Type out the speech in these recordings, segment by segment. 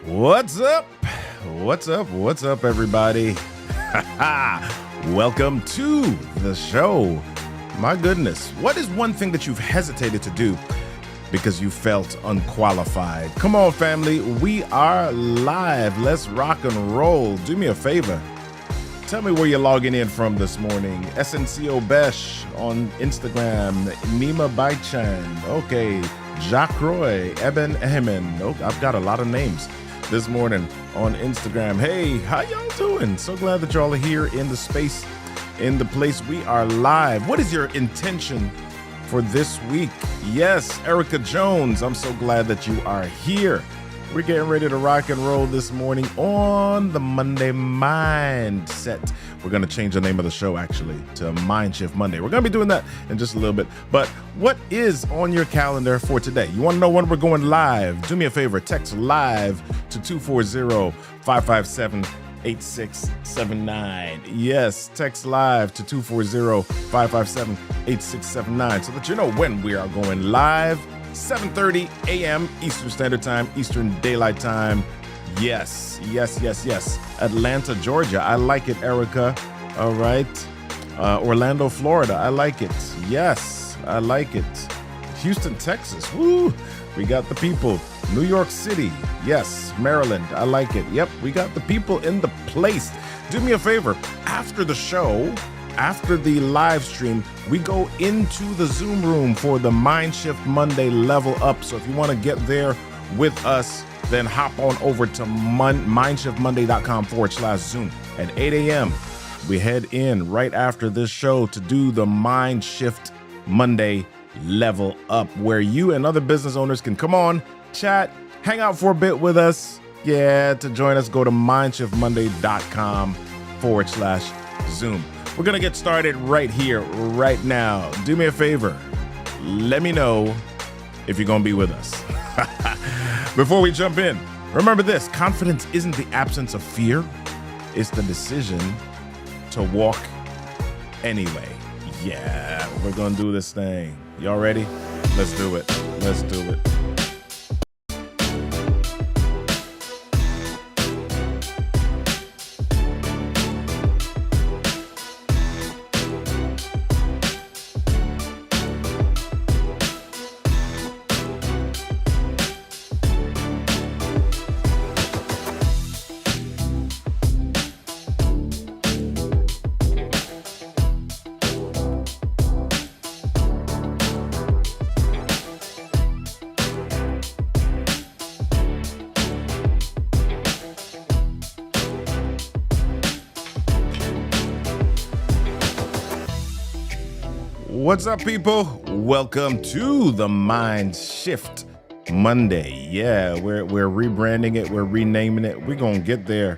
What's up? What's up? What's up, everybody? Welcome to the show. My goodness, what is one thing that you've hesitated to do because you felt unqualified? Come on, family, we are live. Let's rock and roll. Do me a favor. Tell me where you're logging in from this morning. SNCO Besh on Instagram. Nima Baichan. Okay. Jacques Roy. Eben Ehemen. Oh, I've got a lot of names this morning on Instagram. Hey, how y'all doing? So glad that y'all are here in the space, in the place. We are live. What is your intention for this week? Yes, Erica Jones. I'm so glad that you are here. We're getting ready to rock and roll this morning on the Monday Mindset. We're going to change the name of the show, actually, to Mind Shift Monday. We're going to be doing that in just a little bit. But what is on your calendar for today? You want to know when we're going live? Do me a favor. Text live to 240-557-8679. Yes, text live to 240-557-8679 so that you know when we are going live. 7:30 a.m. Eastern Standard Time, Eastern Daylight Time. Yes. Atlanta, Georgia. I like it, Erica. All right. Orlando, Florida. I like it. Yes, I like it. Houston, Texas. Woo. We got the people. New York City. Yes. Maryland. I like it. Yep. We got the people in the place. Do me a favor. After the show, after the live stream, we go into the Zoom room for the Mind Shift Monday Level Up. So if you want to get there with us, then hop on over to mindshiftmonday.com/Zoom. At 8 a.m., we head in right after this show to do the Mind Shift Monday Level Up, where you and other business owners can come on, chat, hang out for a bit with us. Yeah, to join us, go to mindshiftmonday.com/Zoom. We're going to get started right here, right now. Do me a favor. Let me know if you're going to be with us. Before we jump in, remember this. Confidence isn't the absence of fear. It's the decision to walk anyway. Yeah, we're going to do this thing. Y'all ready? Let's do it. Let's do it. What's up, people? Welcome to the Mind Shift Monday. Yeah, we're rebranding it. We're renaming it. We're going to get there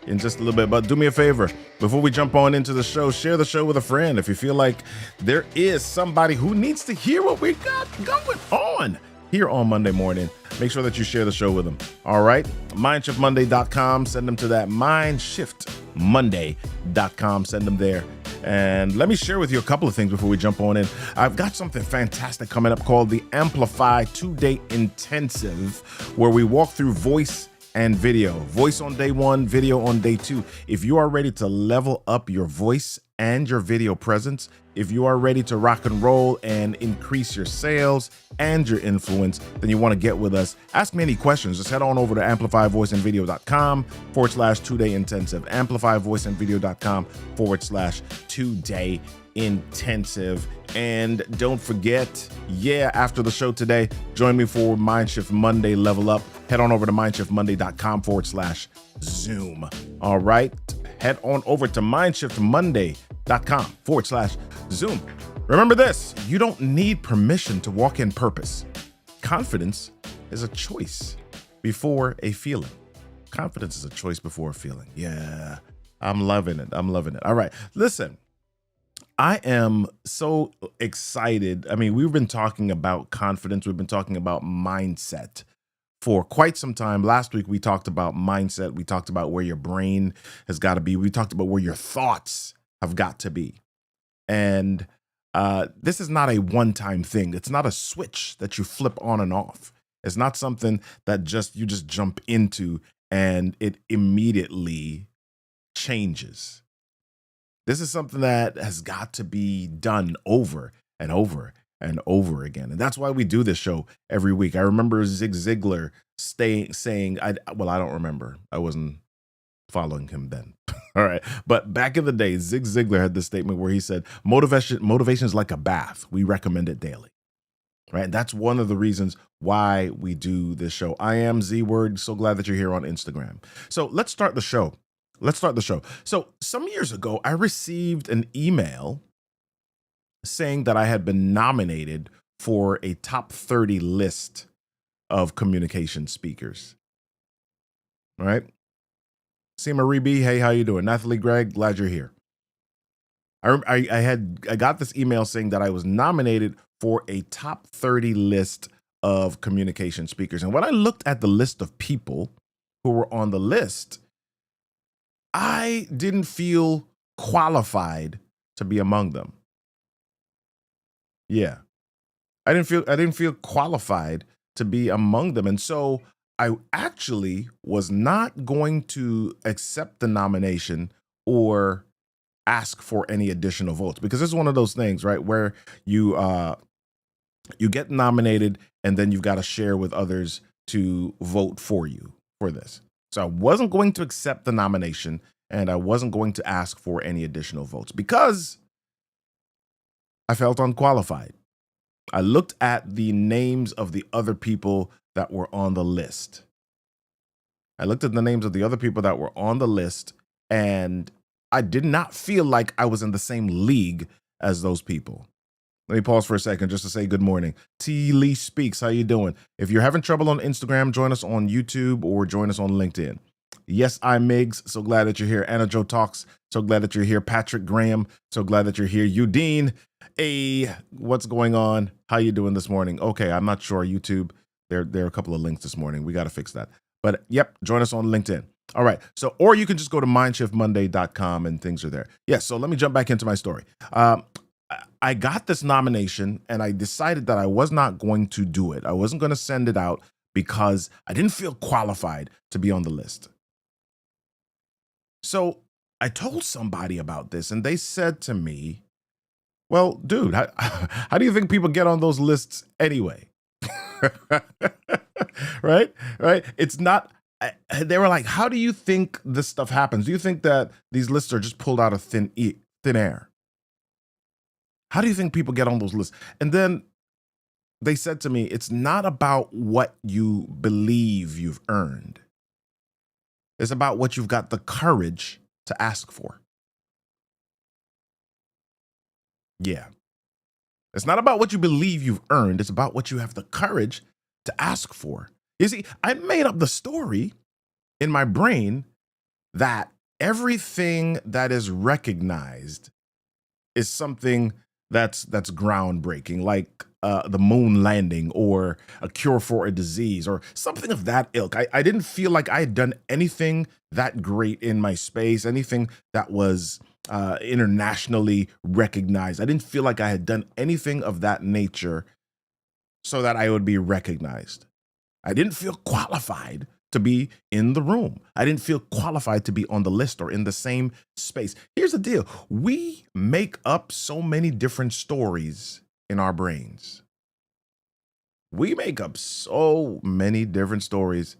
in just a little bit. But do me a favor. Before we jump on into the show, share the show with a friend. If you feel like there is somebody who needs to hear what we got going on here on Monday morning, make sure that you share the show with them. All right? Mindshiftmonday.com. Send them to that mindshiftmonday.com. Send them there. And let me share with you a couple of things before we jump on in. I've got something fantastic coming up called the Amplify 2-Day Intensive, where we walk through voice and video. Voice on day 1, video on day 2. If you are ready to level up your voice and your video presence, if you are ready to rock and roll and increase your sales and your influence, then you want to get with us. Ask me any questions. Just head on over to amplifyvoiceandvideo.com/2-day intensive. Amplifyvoiceandvideo.com/2-day intensive. And don't forget, after the show today, join me for Mindshift Monday Level Up. Head on over to mindshiftmonday.com/Zoom. All right. Head on over to mindshiftmonday.com/Zoom. Remember this, you don't need permission to walk in purpose. Confidence is a choice before a feeling. Confidence is a choice before a feeling. Yeah, I'm loving it. All right, listen, I am so excited. I mean, we've been talking about confidence. We've been talking about mindset for quite some time. Last week, we talked about mindset. We talked about where your brain has got to be. We talked about where your thoughts have got to be. And this is not a one-time thing. It's not a switch that you flip on and off. It's not something that just you just jump into and it immediately changes. This is something that has got to be done over and over and over again. And that's why we do this show every week. I remember Zig Ziglar saying, I don't remember. I wasn't following him then. All right. But back in the day, Zig Ziglar had this statement where he said, motivation is like a bath. We recommend it daily. Right. And that's one of the reasons why we do this show. I am Z Word. So glad that you're here on Instagram. So let's start the show. So some years ago, I received an email saying that I had been nominated for a top 30 list of communication speakers. All right. See Marie B. Hey, how you doing? Nathalie Gregg, glad you're here. I got this email saying that I was nominated for a top 30 list of communication speakers. And when I looked at the list of people who were on the list, I didn't feel qualified to be among them. Yeah. I didn't feel qualified to be among them. And so I actually was not going to accept the nomination or ask for any additional votes, because this is one of those things, right, where you get nominated and then you've got to share with others to vote for you for this. So I wasn't going to accept the nomination and I wasn't going to ask for any additional votes because I felt unqualified. I looked at the names of the other people that were on the list. And I did not feel like I was in the same league as those people. Let me pause for a second just to say good morning. T. Lee Speaks, how you doing? If you're having trouble on Instagram, join us on YouTube or join us on LinkedIn. Yes, I'm Miggs. So glad that you're here. Anna Joe Talks. So glad that you're here. Patrick Graham. So glad that you're here. Udine. Hey, what's going on? How you doing this morning? Okay, I'm not sure. YouTube. There are a couple of links this morning. We got to fix that. But yep, join us on LinkedIn. All right. So, or you can just go to mindshiftmonday.com and things are there. Yes. So let me jump back into my story. I got this nomination and I decided that I was not going to do it. I wasn't going to send it out because I didn't feel qualified to be on the list. So I told somebody about this and they said to me, well, dude, how do you think people get on those lists anyway? Right? It's not, they were like, how do you think this stuff happens? Do you think that these lists are just pulled out of thin air? How do you think people get on those lists? And then they said to me, it's not about what you believe you've earned. It's about what you've got the courage to ask for. Yeah. It's not about what you believe you've earned. It's about what you have the courage to ask for. You see, I made up the story in my brain that everything that is recognized is something that's groundbreaking, like the moon landing or a cure for a disease or something of that ilk. I didn't feel like I had done anything that great in my space, anything that was internationally recognized. I didn't feel like I had done anything of that nature so that I would be recognized. I didn't feel qualified to be in the room. I didn't feel qualified to be on the list or in the same space. Here's the deal. We make up so many different stories in our brains. We make up so many different stories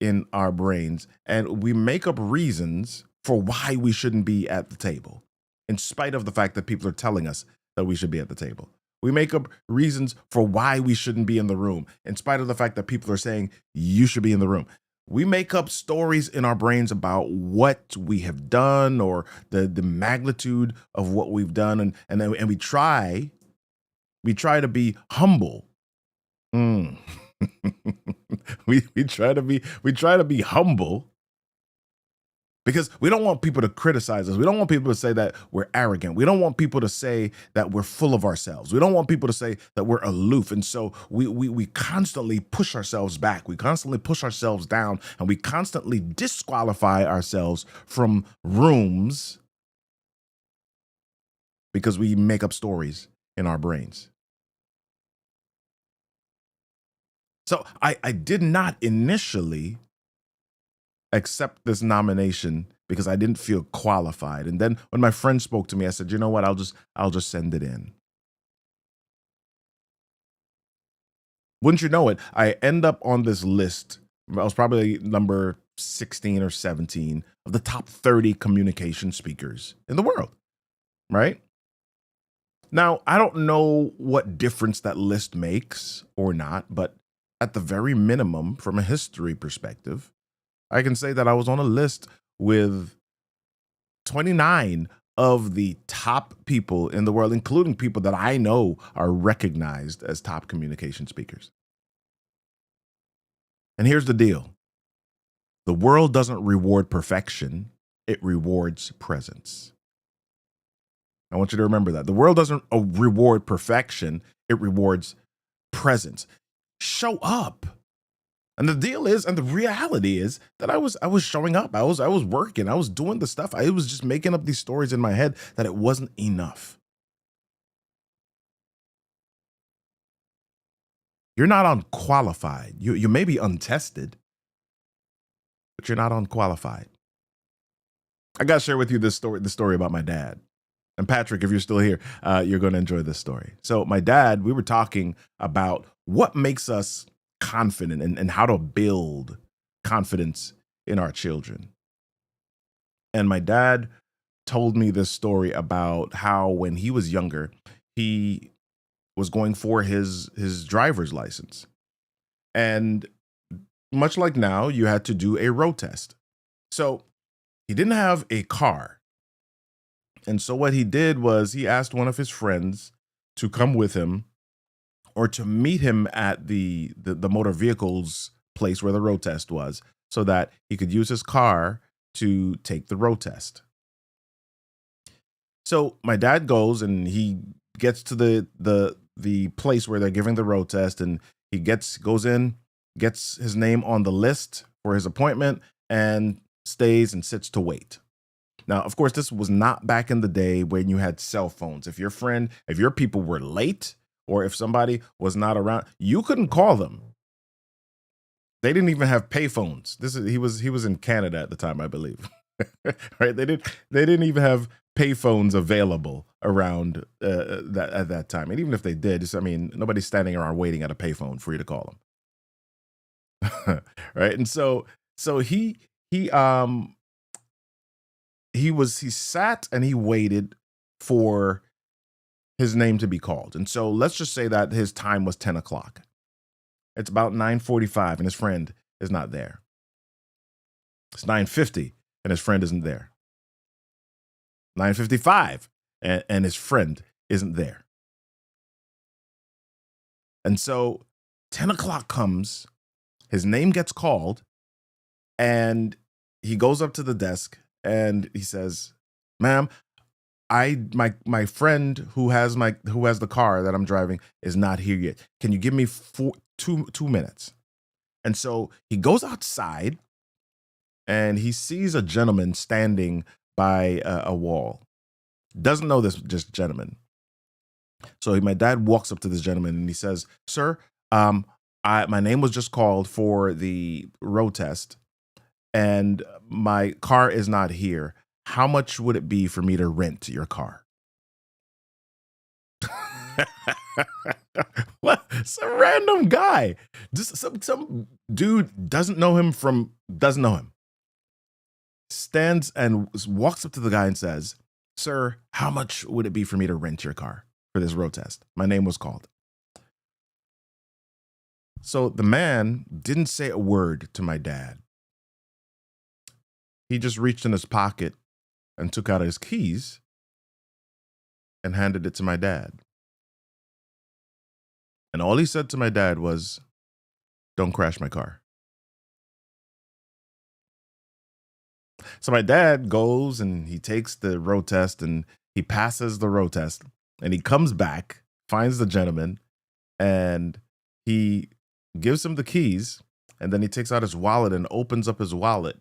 in our brains, and we make up reasons for why we shouldn't be at the table, in spite of the fact that people are telling us that we should be at the table. We make up reasons for why we shouldn't be in the room, in spite of the fact that people are saying you should be in the room. We make up stories in our brains about what we have done or the magnitude of what we've done, and we try to be humble. we try to be humble because we don't want people to criticize us. We don't want people to say that we're arrogant. We don't want people to say that we're full of ourselves. We don't want people to say that we're aloof. And so we constantly push ourselves back. We constantly push ourselves down, and we constantly disqualify ourselves from rooms because we make up stories in our brains. So I did not initially accept this nomination because I didn't feel qualified. And then when my friend spoke to me, I said, you know what, I'll just send it in. Wouldn't you know it, I end up on this list. I was probably number 16 or 17 of the top 30 communication speakers in the world, right? Now, I don't know what difference that list makes or not, but at the very minimum, from a history perspective, I can say that I was on a list with 29 of the top people in the world, including people that I know are recognized as top communication speakers. And here's the deal: the world doesn't reward perfection, it rewards presence. I want you to remember that. The world doesn't reward perfection, it rewards presence. Show up. And the deal is, and the reality is that I was showing up. I was working. I was doing the stuff. I was just making up these stories in my head that it wasn't enough. You're not unqualified. You may be untested, but you're not unqualified. I gotta share with you this story about my dad. And Patrick, if you're still here, you're going to enjoy this story. So my dad, we were talking about what makes us confident and how to build confidence in our children. And my dad told me this story about how when he was younger, he was going for his driver's license. And much like now, you had to do a road test. So he didn't have a car. And so what he did was he asked one of his friends to come with him or to meet him at the motor vehicles place where the road test was so that he could use his car to take the road test. So my dad goes and he gets to the place where they're giving the road test, and he goes in, gets his name on the list for his appointment, and stays and sits to wait. Now, of course, this was not back in the day when you had cell phones. If your people were late, or if somebody was not around, you couldn't call them. They didn't even have payphones. He was in Canada at the time, I believe. Right? They didn't even have payphones available around that at that time. And even if they did, I mean, nobody's standing around waiting at a payphone for you to call them. Right? And so he sat and he waited for his name to be called. And so let's just say that his time was 10 o'clock. It's about 9:45 and his friend is not there. It's 9:50 and his friend isn't there. 9:55 and his friend isn't there. And so 10 o'clock comes, his name gets called, and he goes up to the desk and he says, "Ma'am, my friend who has the car that I'm driving is not here yet. Can you give me 2 minutes?" And so he goes outside and he sees a gentleman standing by a wall. Doesn't know this just gentleman. So my dad walks up to this gentleman and he says, "Sir, my name was just called for the road test, and my car is not here. How much would it be for me to rent your car?" What? Some random guy, just some dude doesn't know him. Stands and walks up to the guy and says, "Sir, how much would it be for me to rent your car for this road test? My name was called." So the man didn't say a word to my dad. He just reached in his pocket and took out his keys and handed it to my dad. And all he said to my dad was, "Don't crash my car." So my dad goes and he takes the road test and he passes the road test, and he comes back, finds the gentleman, and he gives him the keys, and then he takes out his wallet and opens up his wallet,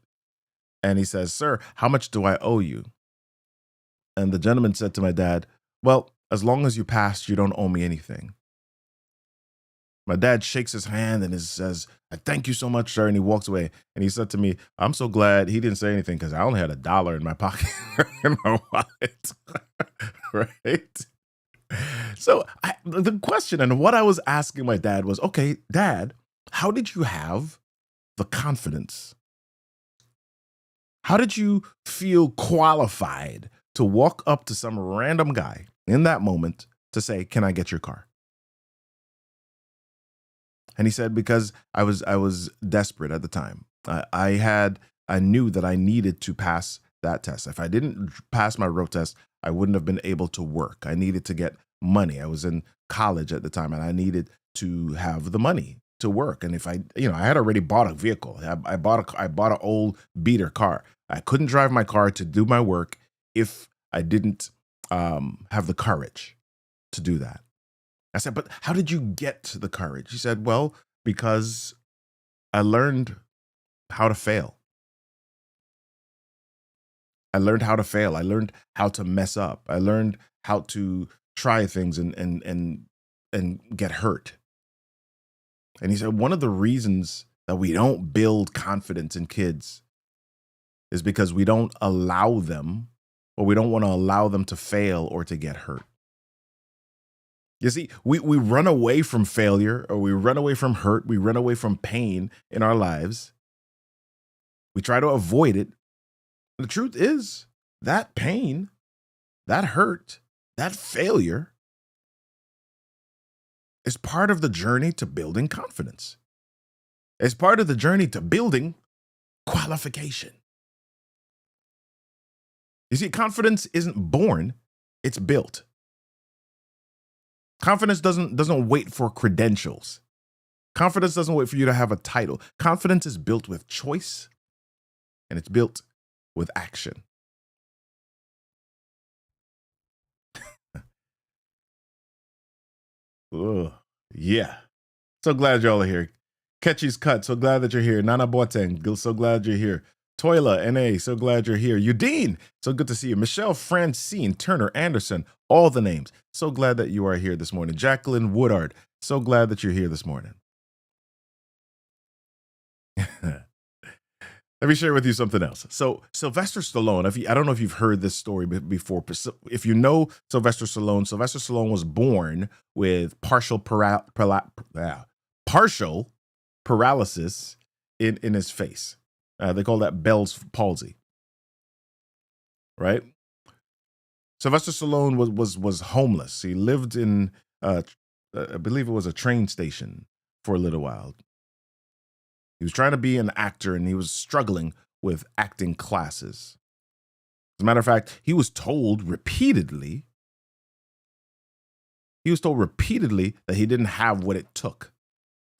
and he says, "Sir, how much do I owe you?" And the gentleman said to my dad, "Well, as long as you passed, you don't owe me anything." My dad shakes his hand and says, "I thank you so much, sir." And he walks away. And he said to me, "I'm so glad he didn't say anything because I only had $1 in my pocket in my wallet." Right? So the question and what I was asking my dad was, okay, Dad, how did you have the confidence? How did you feel qualified to walk up to some random guy in that moment to say, "Can I get your car?" And he said, because I was desperate at the time. I knew that I needed to pass that test. If I didn't pass my road test, I wouldn't have been able to work. I needed to get money. I was in college at the time, and I needed to have the money to work. And if I had already bought a vehicle. I bought an old beater car. I couldn't drive my car to do my work if I didn't have the courage to do that. I said, "But how did you get the courage?" He said, "Well, because I learned how to fail. I learned how to fail. I learned how to mess up. I learned how to try things and get hurt." And he said, one of the reasons that we don't build confidence in kids is because we don't allow them, or we don't want to allow them to fail or to get hurt. You see, we run away from failure, or we run away from hurt, we run away from pain in our lives. We try to avoid it. The truth is, that pain, that hurt, that failure is part of the journey to building confidence. It's part of the journey to building qualification. You see, confidence isn't born, it's built. Confidence doesn't wait for credentials. Confidence doesn't wait for you to have a title. Confidence is built with choice, and it's built with action. Ugh, yeah. So glad y'all are here. Catchy's Cut, so glad that you're here. Nana Boateng, so glad you're here. Toila, NA, so glad you're here. Udine, so good to see you. Michelle Francine, Turner, Anderson, all the names. So glad that you are here this morning. Jacqueline Woodard, so glad that you're here this morning. Let me share with you something else. So Sylvester Stallone, I don't know if you've heard this story before, but if you know Sylvester Stallone was born with partial paralysis in his face. They call that Bell's palsy, right? Sylvester Stallone was homeless. He lived in, I believe it was a train station for a little while. He was trying to be an actor, and he was struggling with acting classes. As a matter of fact, he was told repeatedly that he didn't have what it took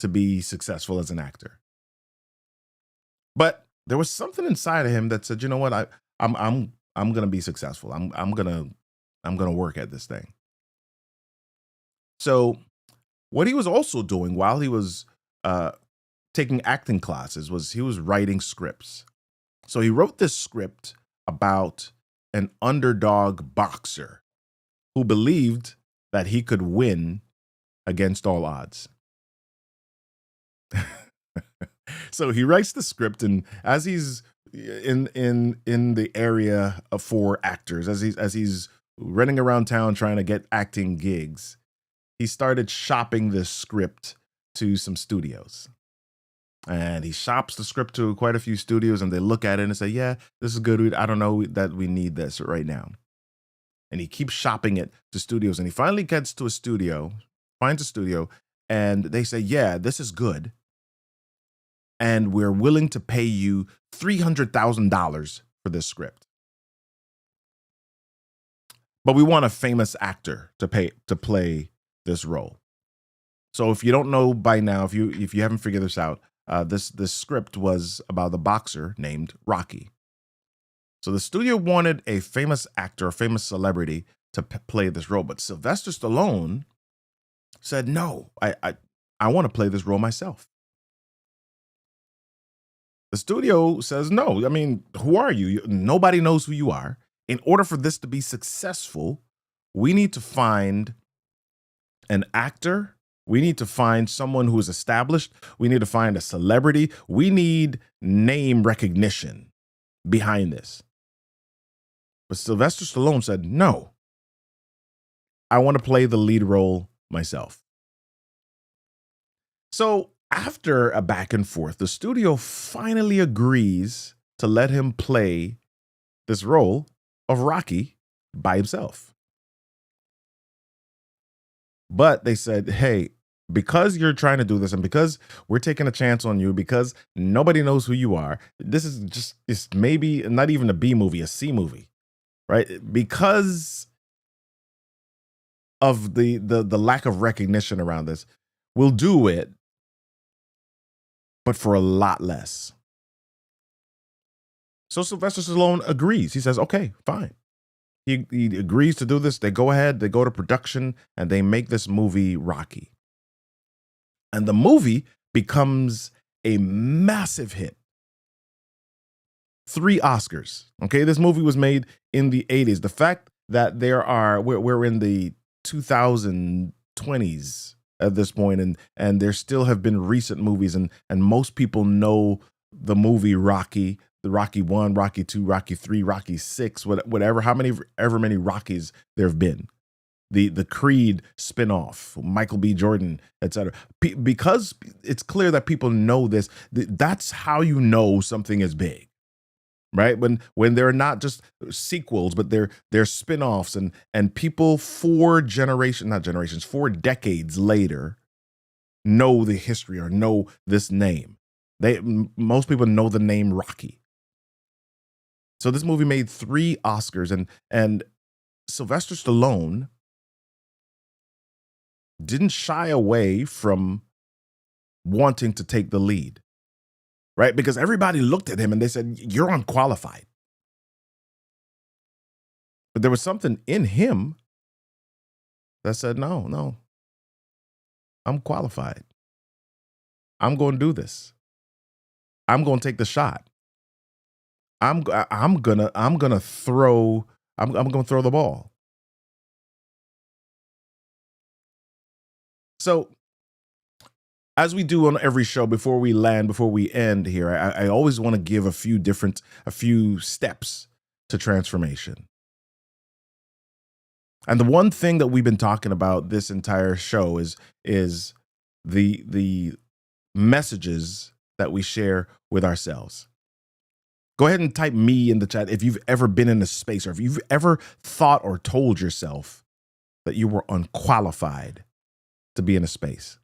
to be successful as an actor. But there was something inside of him that said, "You know what? I'm gonna be successful. I'm gonna work at this thing." So what he was also doing while he was taking acting classes was he was writing scripts. So he wrote this script about an underdog boxer who believed that he could win against all odds. So he writes the script, and as he's in the area for actors, as he's running around town trying to get acting gigs, he started shopping this script to some studios. And he shops the script to quite a few studios, and they look at it and say, "Yeah, this is good. I don't know that we need this right now." And he keeps shopping it to studios, and he finally gets to a studio, finds a studio, and they say, "Yeah, this is good, and we're willing to pay you $300,000 for this script. But we want a famous actor to play this role." So if you don't know by now, if you haven't figured this out, this script was about the boxer named Rocky. So the studio wanted a famous actor, a famous celebrity to play this role, but Sylvester Stallone said, "No, I want to play this role myself." The studio says, "No, I mean, who are you? Nobody knows who you are. In order for this to be successful, we need to find an actor We need to find someone who is established. We need to find a celebrity. We need name recognition behind this. But Sylvester Stallone said, no, I want to play the lead role myself. So after a back and forth, the studio finally agrees to let him play this role of Rocky by himself. But they said, hey, because you're trying to do this and because we're taking a chance on you, because nobody knows who you are, this is just, it's maybe not even a B movie, a C movie, right? Because of the lack of recognition around this, we'll do it, but for a lot less. So Sylvester Stallone agrees. He says, okay, fine. He agrees to do this. They go ahead, they go to production, and they make this movie Rocky. And the movie becomes a massive hit. 3 Oscars. Okay, this movie was made in the 80s. The fact that we're in the 2020s at this point, and there still have been recent movies, and most people know the movie Rocky, the Rocky 1, Rocky 2, Rocky 3, Rocky 6, whatever, ever many Rockies there have been. The Creed spinoff, Michael B. Jordan, etc. Because it's clear that people know this, that's how you know something is big, right? When they're not just sequels, but they're spinoffs, and people 4 decades later know the history or know this name. Most people know the name Rocky. So this movie made 3 Oscars, and Sylvester Stallone didn't shy away from wanting to take the lead, right? Because everybody looked at him and they said, you're unqualified. But there was something in him that said, no, I'm qualified. I'm going to do this. I'm going to take the shot. I'm going to throw the ball. So, as we do on every show, before we end here, I always want to give a few steps to transformation. And the one thing that we've been talking about this entire show is the messages that we share with ourselves. Go ahead and type me in the chat if you've ever been in a space, or if you've ever thought or told yourself that you were unqualified to be in a space.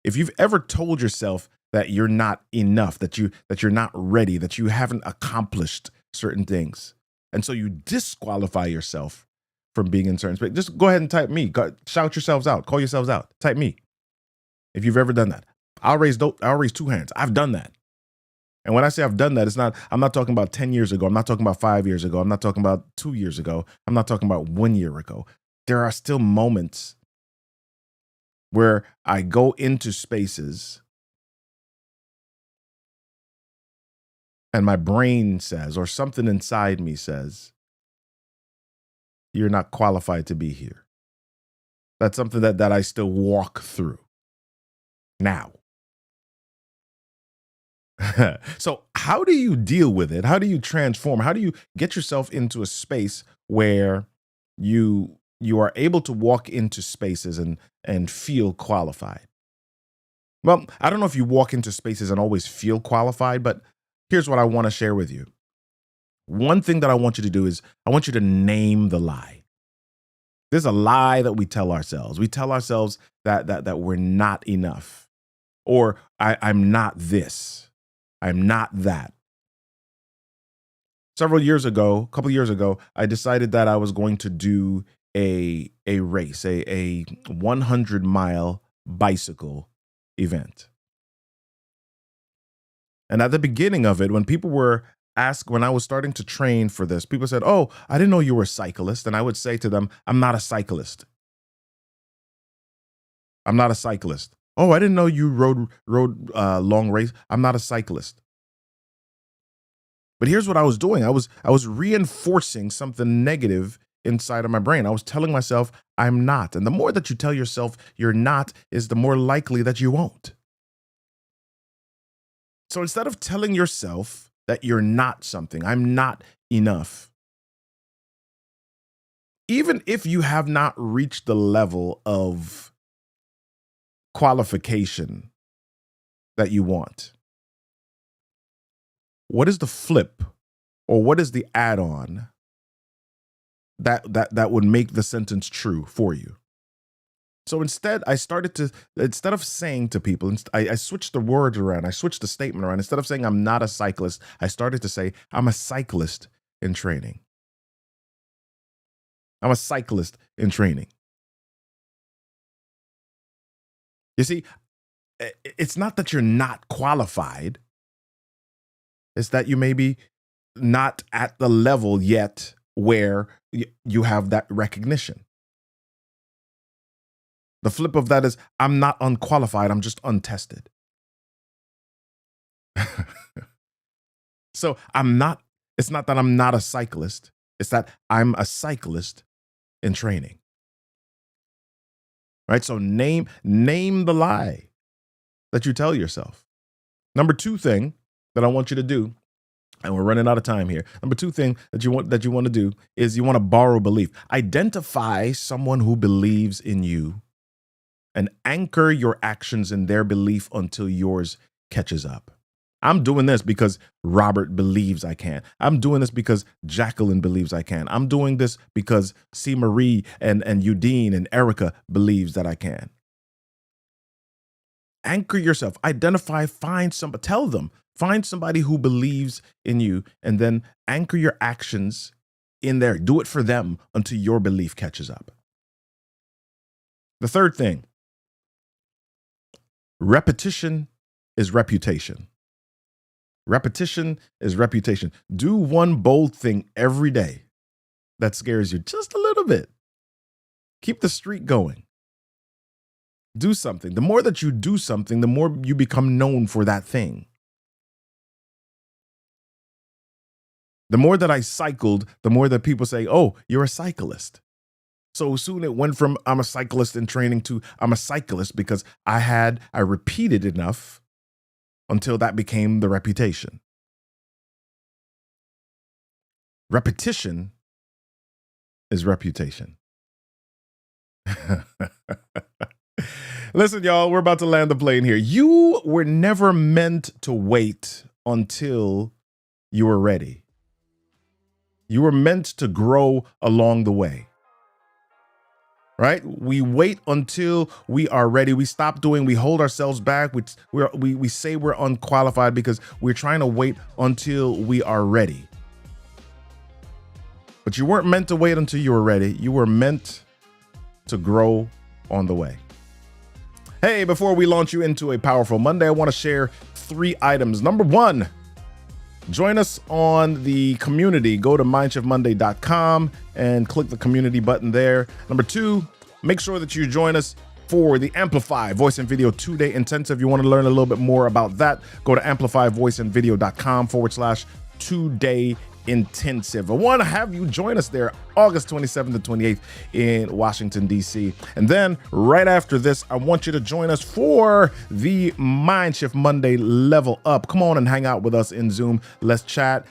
If you've ever told yourself that you're not enough, that you're not ready, that you haven't accomplished certain things, and so you disqualify yourself from being in certain space, just go ahead and type me. Shout yourselves out. Call yourselves out. Type me. If you've ever done that, I'll raise 2 hands. I've done that. And when I say I've done that, I'm not talking about 10 years ago. I'm not talking about 5 years ago. I'm not talking about 2 years ago. I'm not talking about 1 year ago. There are still moments where I go into spaces and my brain says, or something inside me says, you're not qualified to be here. That's something that I still walk through now. So how do you deal with it? How do you transform? How do you get yourself into a space where you are able to walk into spaces and feel qualified? Well, I don't know if you walk into spaces and always feel qualified, but here's what I want to share with you. One thing that I want you to do is I want you to name the lie. There's a lie that we tell ourselves. We tell ourselves that we're not enough, or I'm not this, I'm not that. A couple years ago, I decided that I was going to do a race, a 100-mile bicycle event. And at the beginning of it, when people were asked, when I was starting to train for this, people said, oh, I didn't know you were a cyclist. And I would say to them, I'm not a cyclist. I'm not a cyclist. Oh, I didn't know you rode long race. I'm not a cyclist. But here's what I was doing. I was reinforcing something negative inside of my brain. I was telling myself I'm not. And the more that you tell yourself you're not is the more likely that you won't. So instead of telling yourself that you're not something, I'm not enough, even if you have not reached the level of qualification that you want, what is the flip or what is the add-on that would make the sentence true for you? So instead of saying to people, I switched the words around, I switched the statement around. Instead of saying I'm not a cyclist, I started to say I'm a cyclist in training. I'm a cyclist in training. You see, it's not that you're not qualified. It's that you may be not at the level yet where you have that recognition. The flip of that is I'm not unqualified, I'm just untested. So it's not that I'm not a cyclist, it's that I'm a cyclist in training. Right? So name the lie that you tell yourself. Number 2 thing that I want you to do, and we're running out of time here. Number 2 thing that you want to do is you want to borrow belief. Identify someone who believes in you and anchor your actions in their belief until yours catches up. I'm doing this because Robert believes I can. I'm doing this because Jacqueline believes I can. I'm doing this because C. Marie and Udine and Erica believes that I can. Anchor yourself. Identify, find somebody who believes in you, and then anchor your actions in there. Do it for them until your belief catches up. The 3rd thing, repetition is reputation. Repetition is reputation. Do one bold thing every day that scares you just a little bit. Keep the streak going. Do something. The more that you do something, the more you become known for that thing. The more that I cycled, the more that people say, oh, you're a cyclist. So soon it went from I'm a cyclist in training to I'm a cyclist because I repeated enough until that became the reputation. Repetition is reputation. Listen, y'all, we're about to land the plane here. You were never meant to wait until you were ready. You were meant to grow along the way. Right? We wait until we are ready. We hold ourselves back. We say we're unqualified because we're trying to wait until we are ready. But you weren't meant to wait until you were ready. You were meant to grow on the way. Hey, before we launch you into a powerful Monday, I want to share 3 items. Number 1, join us on the community. Go to mindshiftmonday.com and click the community button there. Number 2, make sure that you join us for the Amplify Voice and Video 2-day intensive. You want to learn a little bit more about that, go to amplifyvoiceandvideo.com/2-day intensive. I want to have you join us there August 27th to 28th in Washington, D.C. And then right after this, I want you to join us for the Mindshift Monday Level Up. Come on and hang out with us in Zoom. Let's chat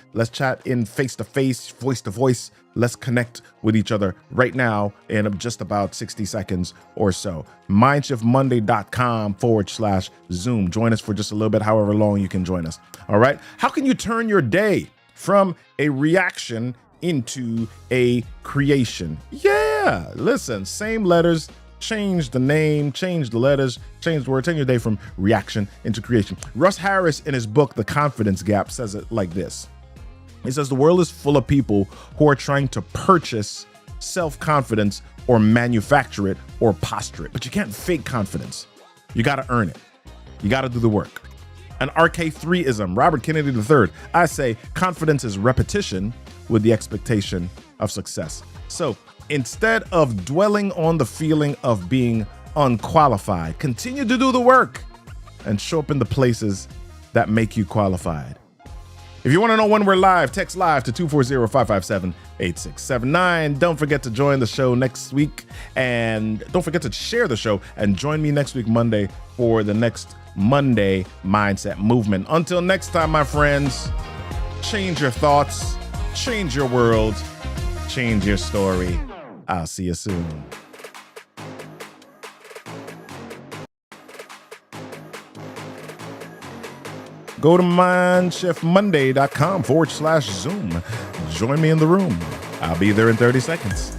in face-to-face, voice-to-voice. Let's connect with each other right now in just about 60 seconds or so. Mindshiftmonday.com/Zoom. Join us for just a little bit, however long you can join us. All right. How can you turn your day from a reaction into a creation? Yeah, listen, same letters, change the name, change the letters, change the word, turn your day from reaction into creation. Russ Harris, in his book, The Confidence Gap, says it like this. He says, the world is full of people who are trying to purchase self-confidence or manufacture it or posture it, but you can't fake confidence. You got to earn it. You got to do the work. An RK3ism, Robert Kennedy III. I say confidence is repetition with the expectation of success. So instead of dwelling on the feeling of being unqualified, continue to do the work and show up in the places that make you qualified. If you want to know when we're live, text live to 240-557-8679. Don't forget to join the show next week. And don't forget to share the show and join me next week, Monday, for the next Monday Mindset Movement. Until next time, my friends, change your thoughts, change your world, change your story. I'll see you soon. Go to mindchefmonday.com/Zoom. Join me in the room. I'll be there in 30 seconds.